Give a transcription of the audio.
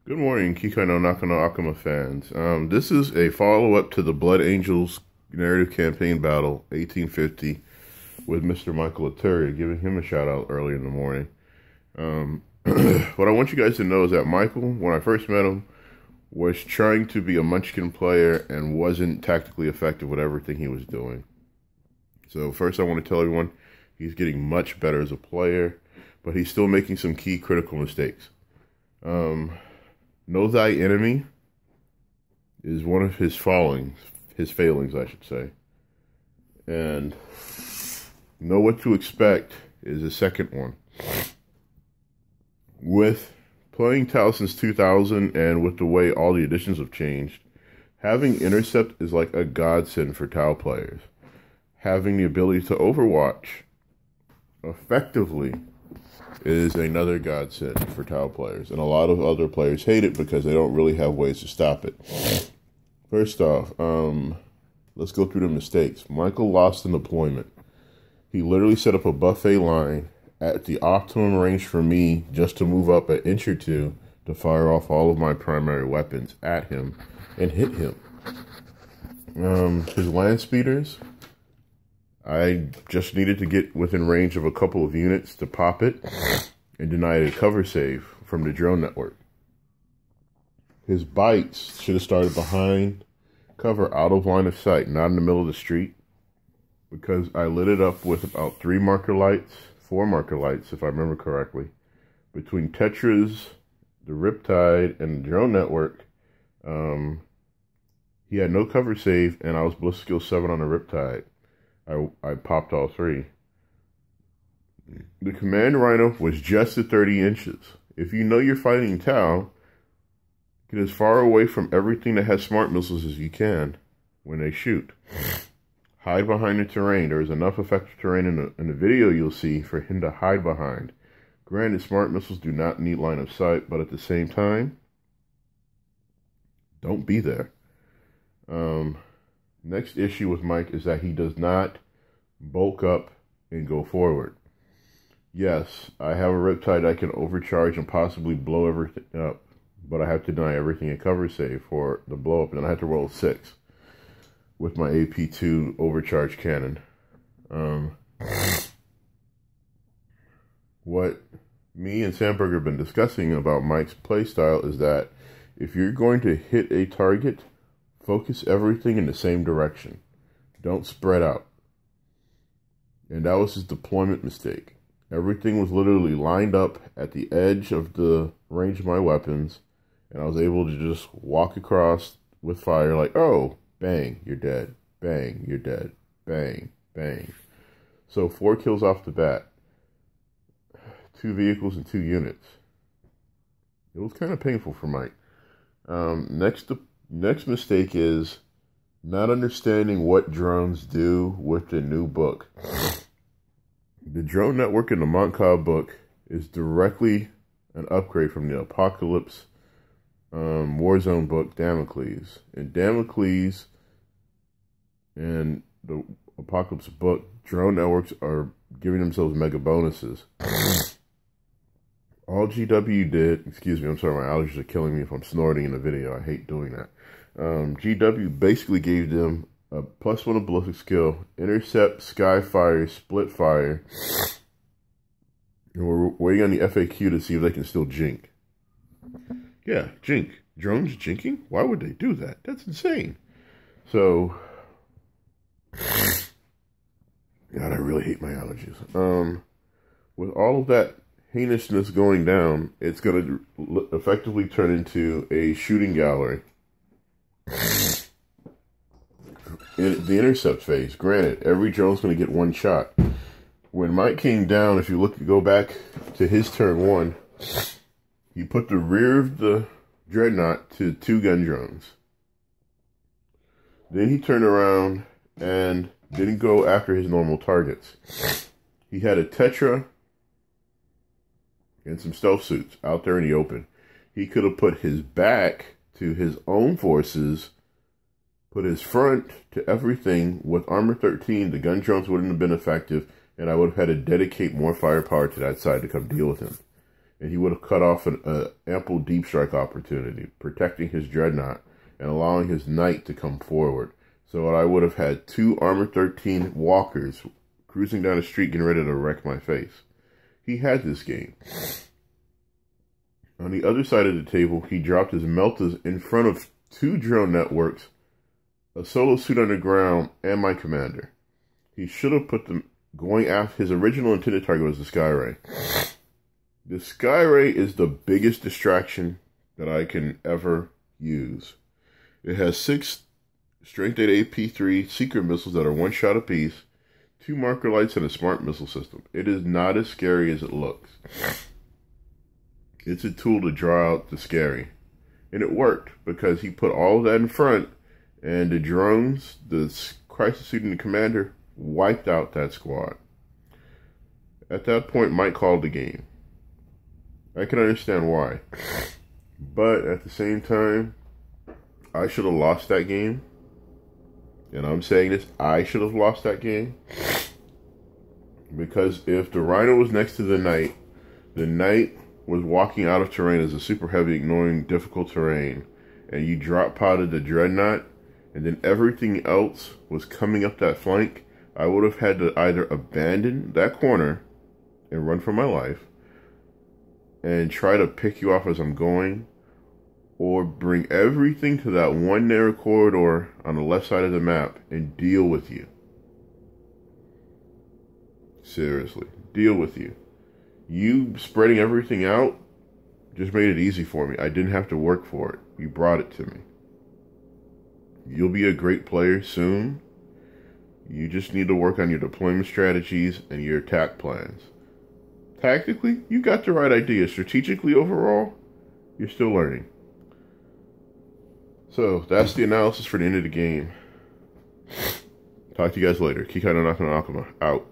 Good morning, Kikai no Nakano Akama fans. This is a follow-up to the Blood Angels narrative campaign battle, 1850, with Mr. Michael Aturia, giving him a shout-out early in the morning. What I want you guys to know is that Michael, when I first met him, was trying to be a Munchkin player and wasn't tactically effective with everything he was doing. So first I want to tell everyone, he's getting much better as a player, but he's still making some key critical mistakes. Know thy enemy is one of his failings, I should say. And know what to expect is the second one. With playing Tau since 2000 and with the way all the editions have changed, having Intercept is like a godsend for Tau players. Having the ability to overwatch effectively is another godsend for Tau players. And a lot of other players hate it because they don't really have ways to stop it. First off, let's go through the mistakes. Michael lost in deployment. He literally set up a buffet line at the optimum range for me just to move up an inch or two to fire off all of my primary weapons at him and hit him. His land speeders, I just needed to get within range of a couple of units to pop it and deny a cover save from the drone network. His bites should have started behind cover, out of line of sight, not in the middle of the street, because I lit it up with about 4 marker lights, if I remember correctly, between Tetras, the Riptide, and the drone network. He had no cover save, and I was Ballistic Skill 7 on the Riptide. I popped all 3. The Command Rhino was just at 30 inches. If you know you're fighting Tau, get as far away from everything that has smart missiles as you can when they shoot. Hide behind the terrain. There is enough effective terrain in the video you'll see for him to hide behind. Granted, smart missiles do not need line of sight, but at the same time, don't be there. Next issue with Mike is that he does not bulk up and go forward. Yes, I have a Riptide I can overcharge and possibly blow everything up, but I have to deny everything a cover save for the blow up, and then I have to roll 6 with my AP2 overcharge cannon. What me and Sandberger have been discussing about Mike's playstyle is that if you're going to hit a target, focus everything in the same direction. Don't spread out. And that was his deployment mistake. Everything was literally lined up at the edge of the range of my weapons, and I was able to just walk across with fire like, oh, bang, you're dead. Bang, you're dead. Bang, bang. So 4 kills off the bat. 2 vehicles and 2 units. It was kind of painful for Mike. Next mistake is not understanding what drones do with the new book. The drone network in the Montcalm book is directly an upgrade from the Apocalypse Warzone book, Damocles. In Damocles and the Apocalypse book, drone networks are giving themselves mega bonuses. All GW did, excuse me, I'm sorry, my allergies are killing me if I'm snorting in the video. I hate doing that. GW basically gave them a +1 of ballistic skill, intercept, skyfire, split fire, and we're waiting on the FAQ to see if they can still jink. Yeah, jink. Drones jinking? Why would they do that? That's insane. So, God, I really hate my allergies. With all of that heinousness going down, it's going to effectively turn into a shooting gallery. In the intercept phase, granted, every drone's going to get 1 shot. When Mike came down, if you go back to his turn 1, he put the rear of the Dreadnought to 2 gun drones. Then he turned around and didn't go after his normal targets. He had a Tetra and some stealth suits out there in the open. He could have put his back to his own forces, put his front to everything. With Armor 13, the gun drones wouldn't have been effective, and I would have had to dedicate more firepower to that side to come deal with him. and he would have cut off an ample deep strike opportunity, protecting his dreadnought and allowing his knight to come forward. So I would have had 2 Armor 13 walkers cruising down the street getting ready to wreck my face. He had this game. On the other side of the table, he dropped his meltas in front of 2 drone networks, a solo suit underground, and my commander. He should have put them going after his original intended target was the Skyray. The Skyray is the biggest distraction that I can ever use. It has 6 Strength 8 AP3 secret missiles that are 1 shot apiece, 2 marker lights, and a smart missile system. It is not as scary as it looks. It's a tool to draw out the scary. And it worked because he put all of that in front, and the drones, the crisis suit, and the commander wiped out that squad. At that point, Mike called the game. I can understand why. But at the same time, I should have lost that game. And I'm saying this, I should have lost that game. Because if the Rhino was next to the Knight was walking out of terrain as a super heavy, ignoring difficult terrain, and you drop potted the Dreadnought, and then everything else was coming up that flank, I would have had to either abandon that corner and run for my life, and try to pick you off as I'm going, or bring everything to that one narrow corridor on the left side of the map and deal with you. Seriously, deal with you. You spreading everything out just made it easy for me. I didn't have to work for it. You brought it to me. You'll be a great player soon. You just need to work on your deployment strategies and your attack plans. Tactically, you got the right idea. Strategically, overall, you're still learning. So, that's the analysis for the end of the game. Talk to you guys later. Kikai no Naka no Akuma. Out.